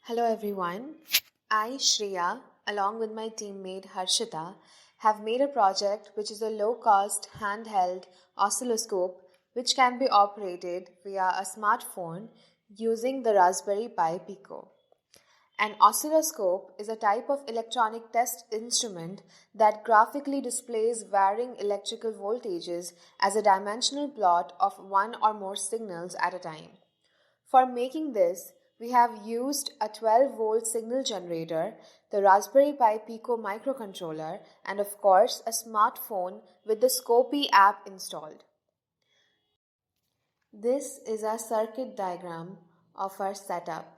Hello everyone. I, Shreya, along with my teammate Harshita, have made a project which is a low cost handheld oscilloscope which can be operated via a smartphone using the Raspberry Pi Pico. An oscilloscope is a type of electronic test instrument that graphically displays varying electrical voltages as a dimensional plot of one or more signals at a time. For making this, we have used a 12-volt signal generator, the Raspberry Pi Pico microcontroller, and of course a smartphone with the Scopy app installed. This is our circuit diagram of our setup.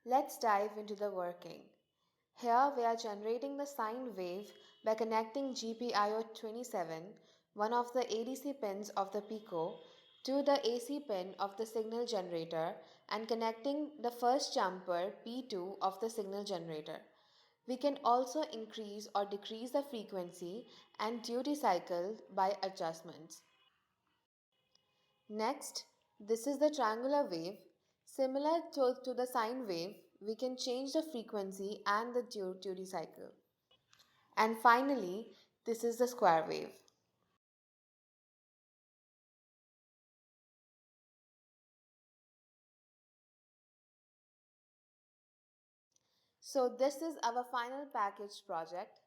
Let's dive into the working. Here we are generating the sine wave by connecting GPIO27, one of the ADC pins of the Pico, to the AC pin of the signal generator and connecting the first jumper P2 of the signal generator. We can also increase or decrease the frequency and duty cycle by adjustments. Next, this is the triangular wave. Similar to the sine wave, we can change the frequency and the duty cycle. And finally, this is the square wave. So this is our final packaged project.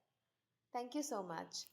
Thank you so much.